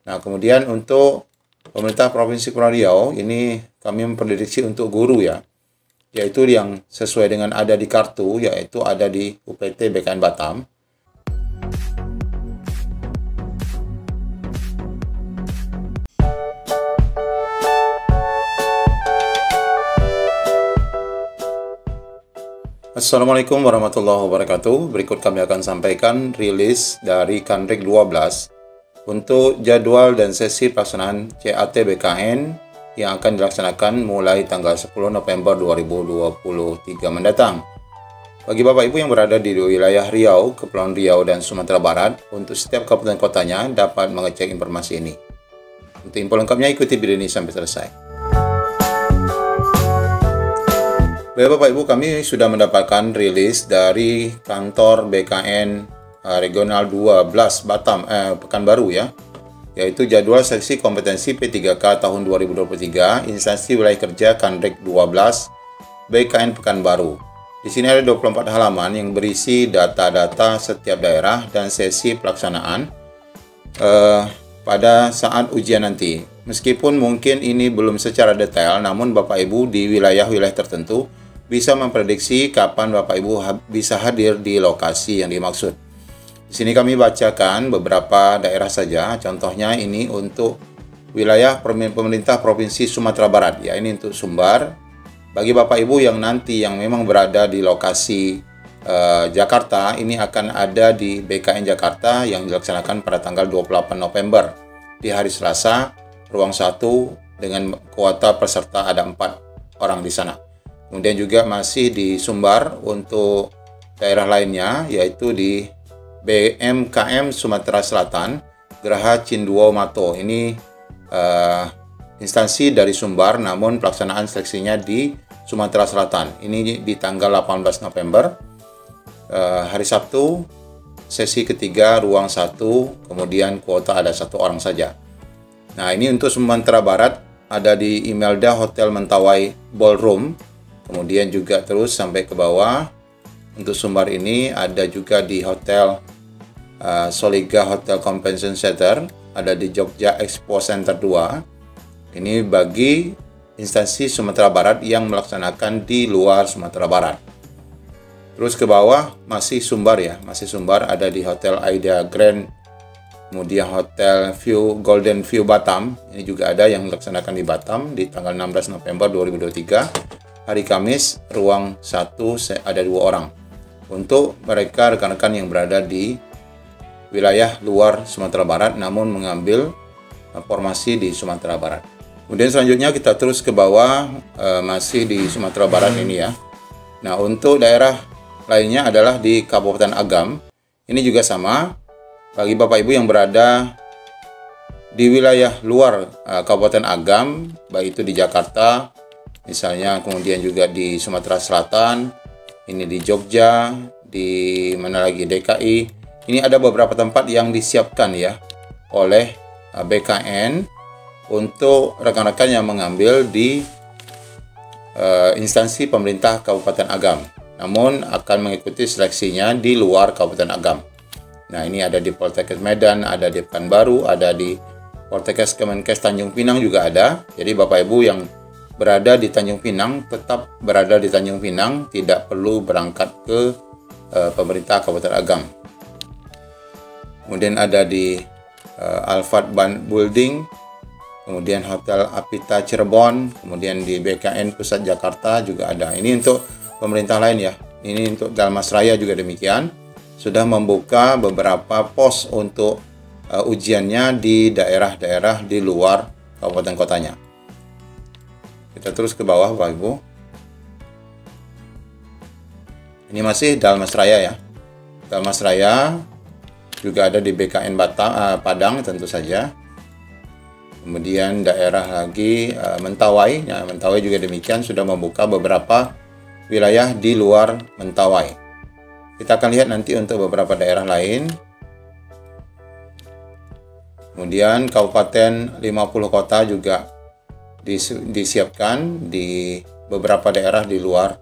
Nah, kemudian untuk pemerintah Provinsi Kepulauan Riau, ini kami memprediksi untuk guru ya, yaitu yang sesuai dengan ada di kartu, yaitu ada di UPT BKN Batam. Assalamualaikum warahmatullahi wabarakatuh. Berikut kami akan sampaikan rilis dari Kanrik 12 untuk jadwal dan sesi pelaksanaan CAT BKN yang akan dilaksanakan mulai tanggal 10 November 2023 mendatang. Bagi Bapak Ibu yang berada di wilayah Riau, Kepulauan Riau, dan Sumatera Barat, untuk setiap kabupaten kotanya dapat mengecek informasi ini. Untuk info lengkapnya ikuti video ini sampai selesai. Bapak Ibu, kami sudah mendapatkan rilis dari kantor BKN Regional 12 Batam, Pekanbaru ya, yaitu jadwal seleksi kompetensi P3K tahun 2023 instansi wilayah kerja Kanrik 12 BKN Pekanbaru. Di sini ada 24 halaman yang berisi data-data setiap daerah dan sesi pelaksanaan pada saat ujian nanti. Meskipun mungkin ini belum secara detail, namun Bapak Ibu di wilayah-wilayah tertentu bisa memprediksi kapan Bapak Ibu bisa hadir di lokasi yang dimaksud. Di sini kami bacakan beberapa daerah saja, contohnya ini untuk wilayah pemerintah Provinsi Sumatera Barat, ya ini untuk Sumbar. Bagi Bapak Ibu yang nanti yang memang berada di lokasi Jakarta, ini akan ada di BKN Jakarta yang dilaksanakan pada tanggal 28 November di hari Selasa, ruang 1 dengan kuota peserta ada 4 orang di sana. Kemudian juga masih di Sumbar untuk daerah lainnya, yaitu di BMKM Sumatera Selatan, Geraha Cinduo Mato. Ini instansi dari Sumbar, namun pelaksanaan seleksinya di Sumatera Selatan. Ini di tanggal 18 November, hari Sabtu, sesi ketiga, ruang 1, kemudian kuota ada 1 orang saja. Nah, ini untuk Sumatera Barat, ada di Imelda Hotel Mentawai Ballroom. Kemudian juga terus sampai ke bawah untuk Sumbar ini ada juga di Hotel Soliga Hotel Convention Center, ada di Jogja Expo Center 2. Ini bagi instansi Sumatera Barat yang melaksanakan di luar Sumatera Barat. Terus ke bawah masih Sumbar ya, masih Sumbar ada di Hotel Aida Grand, kemudian Hotel View Golden View Batam. Ini juga ada yang dilaksanakan di Batam di tanggal 16 November 2023. Hari Kamis, ruang 1 ada 2 orang. Untuk mereka rekan-rekan yang berada di wilayah luar Sumatera Barat namun mengambil formasi di Sumatera Barat. Kemudian selanjutnya kita terus ke bawah, masih di Sumatera Barat ini ya. Nah, untuk daerah lainnya adalah di Kabupaten Agam. Ini juga sama. Bagi Bapak Ibu yang berada di wilayah luar Kabupaten Agam, baik itu di Jakarta, misalnya, kemudian juga di Sumatera Selatan, ini di Jogja, di mana lagi DKI. Ini ada beberapa tempat yang disiapkan ya oleh BKN untuk rekan-rekan yang mengambil di instansi pemerintah Kabupaten Agam, namun akan mengikuti seleksinya di luar Kabupaten Agam. Nah, ini ada di Poltekkes Medan, ada di Pekanbaru, ada di Poltekkes Kemenkes Tanjung Pinang juga ada. Jadi Bapak Ibu yang berada di Tanjung Pinang tetap berada di Tanjung Pinang, tidak perlu berangkat ke pemerintah Kabupaten Agam. Kemudian ada di Alfat Building, kemudian Hotel Apita Cirebon, kemudian di BKN Pusat Jakarta juga ada. Ini untuk pemerintah lain ya. Ini untuk Dalmasraya juga demikian. Sudah membuka beberapa pos untuk ujiannya di daerah-daerah di luar kabupaten kotanya. Kita terus ke bawah Bapak Ibu. Ini masih Dalmasraya ya. Dalmasraya juga ada di BKN Padang tentu saja. Kemudian daerah lagi Mentawai. Nah, Mentawai juga demikian sudah membuka beberapa wilayah di luar Mentawai. Kita akan lihat nanti untuk beberapa daerah lain. Kemudian Kabupaten 50 kota juga disiapkan di beberapa daerah di luar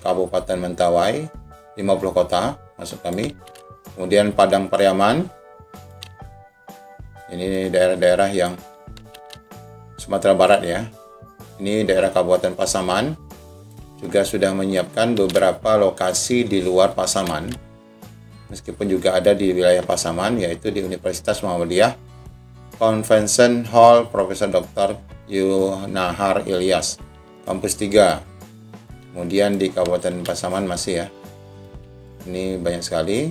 Kabupaten Mentawai, 50 kota maksud kami. Kemudian Padang Pariaman, Ini daerah-daerah yang Sumatera Barat ya. Ini daerah Kabupaten Pasaman juga sudah menyiapkan beberapa lokasi di luar Pasaman, meskipun juga ada di wilayah Pasaman, yaitu di Universitas Muhammadiyah Convention Hall Profesor Dr. Yunahar Ilyas Kampus 3. Kemudian di Kabupaten Pasaman masih ya, ini banyak sekali.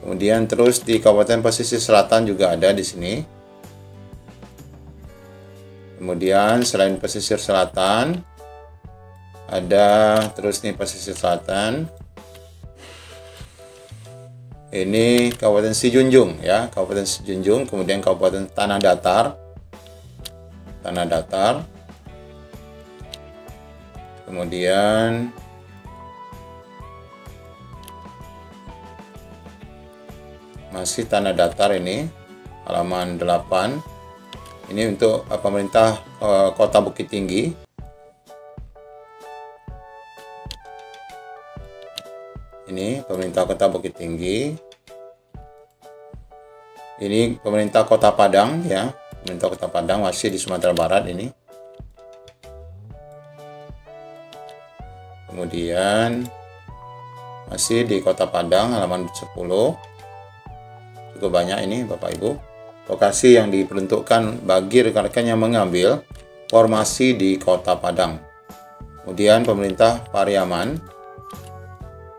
Kemudian terus di Kabupaten Pesisir Selatan juga ada di sini. Kemudian selain pesisir selatan, ada terus nih pesisir selatan. Ini Kabupaten Sijunjung ya, Kabupaten Sijunjung, kemudian Kabupaten Tanah Datar. Kemudian masih Tanah Datar ini, halaman 8. Ini untuk pemerintah Kota Bukit Tinggi. Ini pemerintah Kota Bukit Tinggi. Ini pemerintah Kota Padang ya, pemerintah Kota Padang masih di Sumatera Barat ini. Kemudian masih di Kota Padang halaman 10. Cukup banyak ini Bapak Ibu. Lokasi yang diperuntukkan bagi rekan-rekan yang mengambil formasi di Kota Padang. Kemudian pemerintah Pariaman.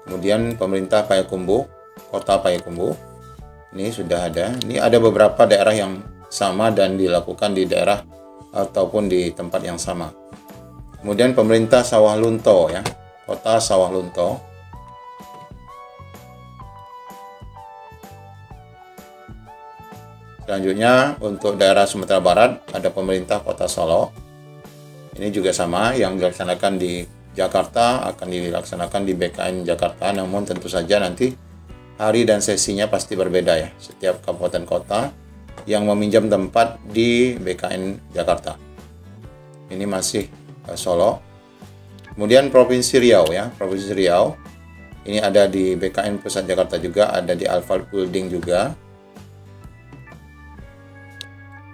Kemudian pemerintah Payakumbuh, Kota Payakumbuh. Ini sudah ada. Ini ada beberapa daerah yang sama dan dilakukan di daerah ataupun di tempat yang sama. Kemudian pemerintah Sawah Lunto ya, Kota Sawah Lunto. Selanjutnya untuk daerah Sumatera Barat ada pemerintah Kota Solo. Ini juga sama, yang dilaksanakan di Jakarta akan dilaksanakan di BKN Jakarta, namun tentu saja nanti hari dan sesinya pasti berbeda ya. Setiap kabupaten kota yang meminjam tempat di BKN Jakarta. Ini masih Solo. Kemudian Provinsi Riau ya, Provinsi Riau. Ini ada di BKN Pusat Jakarta juga, ada di Alfal Building juga.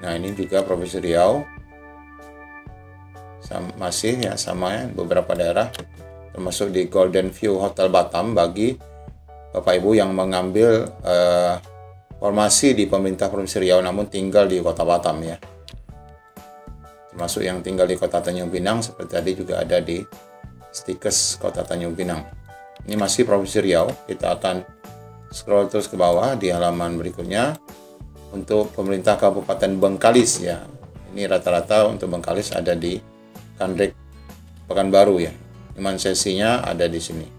Nah, ini juga Provinsi Riau. Masih ya sama ya, beberapa daerah termasuk di Golden View Hotel Batam bagi Bapak Ibu yang mengambil formasi di pemerintah Provinsi Riau namun tinggal di Kota Batam ya. Termasuk yang tinggal di Kota Tanjung Pinang seperti tadi juga ada di Stikes Kota Tanjung Pinang. Ini masih Provinsi Riau. Kita akan scroll terus ke bawah di halaman berikutnya. Untuk pemerintah Kabupaten Bengkalis ya, ini rata-rata untuk Bengkalis ada di Kandrek Pekanbaru ya. Cuman sesinya ada di sini.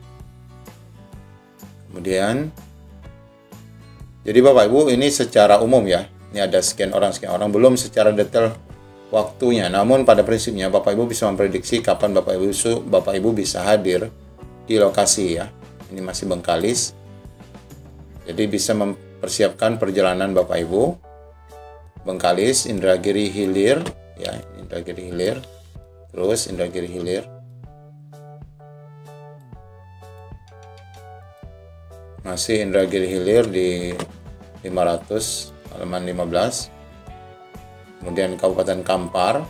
Kemudian, jadi Bapak Ibu ini secara umum ya. Ini ada sekian orang, belum secara detail waktunya. Namun pada prinsipnya Bapak Ibu bisa memprediksi kapan Bapak Ibu bisa hadir di lokasi ya. Ini masih Bengkalis. Jadi bisa mempersiapkan perjalanan Bapak Ibu. Bengkalis, Indragiri Hilir ya, Indragiri Hilir. Terus Indragiri Hilir. Masih Indragiri Hilir di 500 halaman 15. Kemudian Kabupaten Kampar.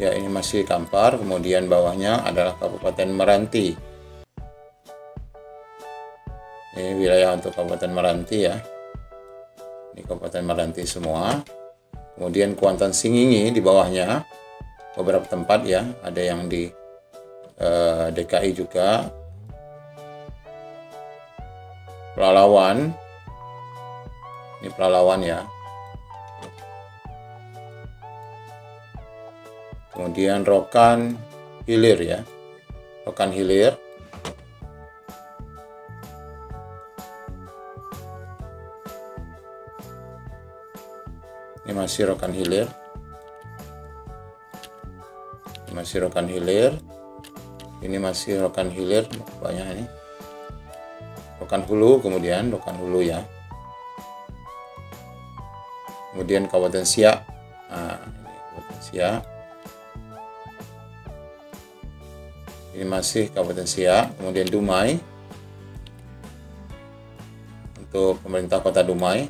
Ya, ini masih Kampar, kemudian bawahnya adalah Kabupaten Meranti. Ini wilayah untuk Kabupaten Meranti ya. Ini Kabupaten Meranti semua. Kemudian Kuantan Singingi di bawahnya. Beberapa tempat ya, ada yang di DKI juga. Pelalawan. Ini Pelalawan ya. Kemudian Rokan Hilir ya, Rokan Hilir. Ini masih Rokan Hilir. Ini masih Rokan Hilir. Ini masih Rokan Hilir, banyak ini. Rokan Hulu, kemudian Rokan Hulu ya. Kemudian Kabupaten Siak. Nah, ini Kabupaten Siak. Ini masih Kabupaten Siak. Kemudian Dumai untuk pemerintah Kota Dumai.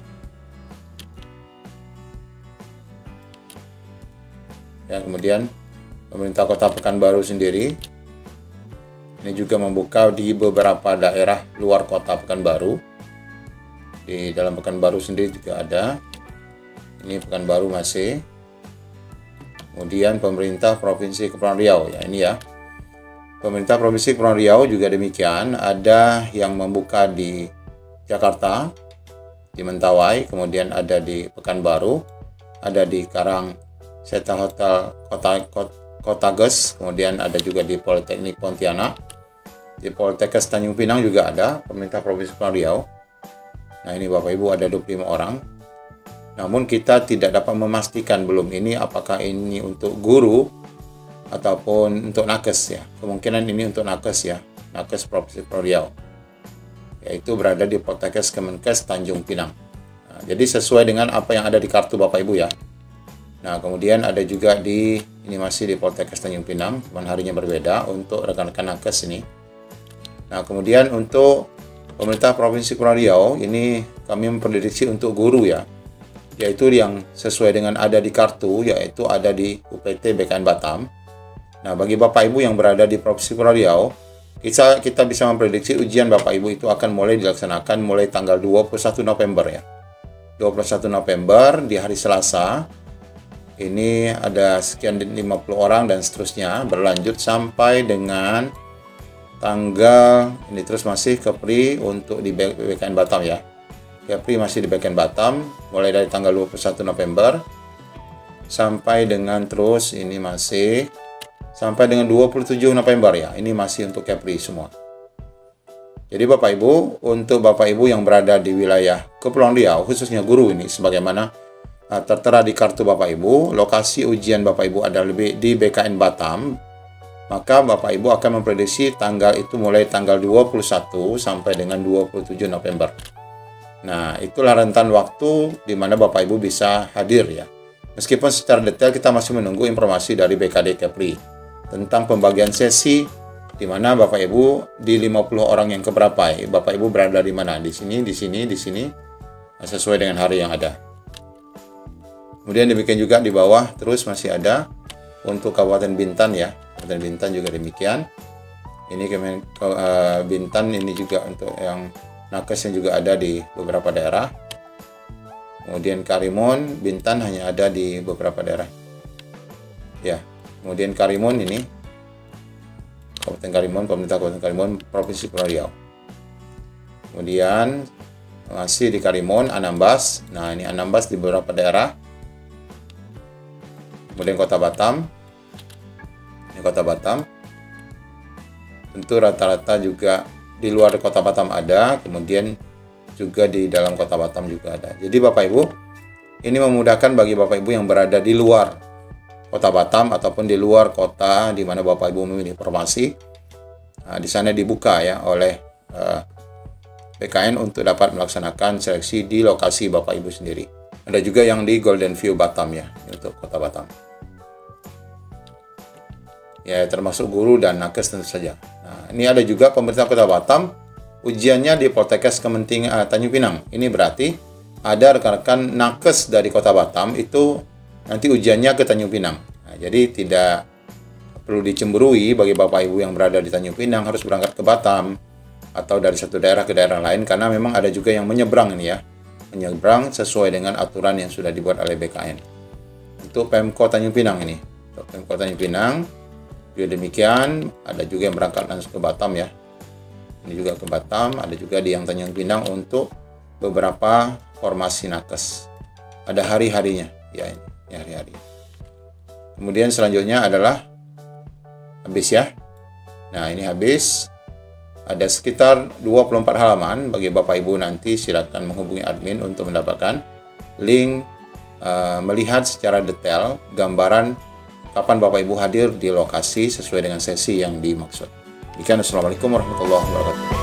Ya, kemudian pemerintah Kota Pekanbaru sendiri. Ini juga membuka di beberapa daerah luar Kota Pekanbaru. Di dalam Pekanbaru sendiri juga ada. Ini Pekanbaru masih. Kemudian pemerintah Provinsi Kepulauan Riau, ya ini ya. Pemerintah Provinsi Kepulauan Riau juga demikian, ada yang membuka di Jakarta, di Mentawai, kemudian ada di Pekanbaru, ada di Karang Seta Hotel Kota Ges, kemudian ada juga di Politeknik Pontianak, di Poltekkes Tanjung Pinang juga ada pemerintah Provinsi Kepulauan Riau. Nah ini Bapak Ibu ada 25 orang. Namun kita tidak dapat memastikan belum ini apakah ini untuk guru ataupun untuk nakes ya. Kemungkinan ini untuk nakes ya, nakes Provinsi Kepulauan Riau, yaitu berada di Poltekkes Kemenkes Tanjung Pinang. Nah, jadi sesuai dengan apa yang ada di kartu Bapak Ibu ya. Nah kemudian ada juga ini masih di Poltekkes Tanjung Pinang, cuman harinya berbeda untuk rekan-rekan nakes ini. Nah kemudian untuk pemerintah Provinsi Kepulauan Riau ini kami memprediksi untuk guru ya, yaitu yang sesuai dengan ada di kartu, yaitu ada di UPT BKN Batam. Nah, bagi Bapak Ibu yang berada di Provinsi Kepulauan Riau, kita bisa memprediksi ujian Bapak Ibu itu akan mulai dilaksanakan mulai tanggal 21 November ya. 21 November di hari Selasa. Ini ada sekian 50 orang dan seterusnya, berlanjut sampai dengan tanggal ini terus masih Kepri untuk di BKN Batam ya. Kepri masih di BKN Batam mulai dari tanggal 21 November sampai dengan terus ini masih sampai dengan 27 November ya. Ini masih untuk Kepri semua. Jadi Bapak Ibu, untuk Bapak Ibu yang berada di wilayah Kepulauan Riau, khususnya guru ini sebagaimana tertera di kartu Bapak Ibu, lokasi ujian Bapak Ibu adalah di BKN Batam. Maka Bapak Ibu akan memprediksi tanggal itu mulai tanggal 21 sampai dengan 27 November. Nah, itulah rentan waktu di mana Bapak Ibu bisa hadir ya. Meskipun secara detail kita masih menunggu informasi dari BKD Kepri tentang pembagian sesi di mana Bapak Ibu di 50 orang yang keberapa ya. Bapak Ibu berada di mana? Di sini, di sini, di sini sesuai dengan hari yang ada. Kemudian demikian juga di bawah terus masih ada untuk Kabupaten Bintan ya. Kabupaten Bintan juga demikian. Ini Bintan ini juga untuk yang nakes yang juga ada di beberapa daerah. Kemudian Karimun, Bintan hanya ada di beberapa daerah. Ya, kemudian Karimun ini Kabupaten Karimun, pemerintah Kabupaten Karimun, Provinsi Kepulauan Riau. Kemudian masih di Karimun, Anambas. Nah, ini Anambas di beberapa daerah. Kemudian Kota Batam. Ini Kota Batam. Tentu rata-rata juga di luar Kota Batam ada, kemudian juga di dalam Kota Batam juga ada. Jadi Bapak Ibu, ini memudahkan bagi Bapak Ibu yang berada di luar Kota Batam ataupun di luar kota di mana Bapak Ibu memilih informasi. Nah, di sana dibuka ya oleh BKN untuk dapat melaksanakan seleksi di lokasi Bapak Ibu sendiri. Ada juga yang di Golden View Batam ya, untuk Kota Batam. Ya, termasuk guru dan nakes tentu saja. Nah, ini ada juga pemerintah Kota Batam, ujiannya di Poltekkes Tanjung Pinang. Ini berarti ada rekan-rekan nakes dari Kota Batam itu nanti ujiannya ke Tanjung Pinang. Nah, jadi tidak perlu dicemburui bagi Bapak Ibu yang berada di Tanjung Pinang harus berangkat ke Batam atau dari satu daerah ke daerah lain, karena memang ada juga yang menyeberang ini ya. Menyeberang sesuai dengan aturan yang sudah dibuat oleh BKN. Untuk Pemko Tanjung Pinang ini. Untuk Pemko Tanjung Pinang juga demikian, ada juga yang berangkat langsung ke Batam ya. Ini juga ke Batam, ada juga di yang Tanjung Pinang untuk beberapa formasi nakes. Ada hari-harinya ya, ini hari-hari. Kemudian selanjutnya adalah habis ya. Nah, ini habis. Ada sekitar 24 halaman. Bagi Bapak Ibu nanti silakan menghubungi admin untuk mendapatkan link melihat secara detail gambaran kapan Bapak Ibu hadir di lokasi sesuai dengan sesi yang dimaksud. Assalamualaikum warahmatullahi wabarakatuh.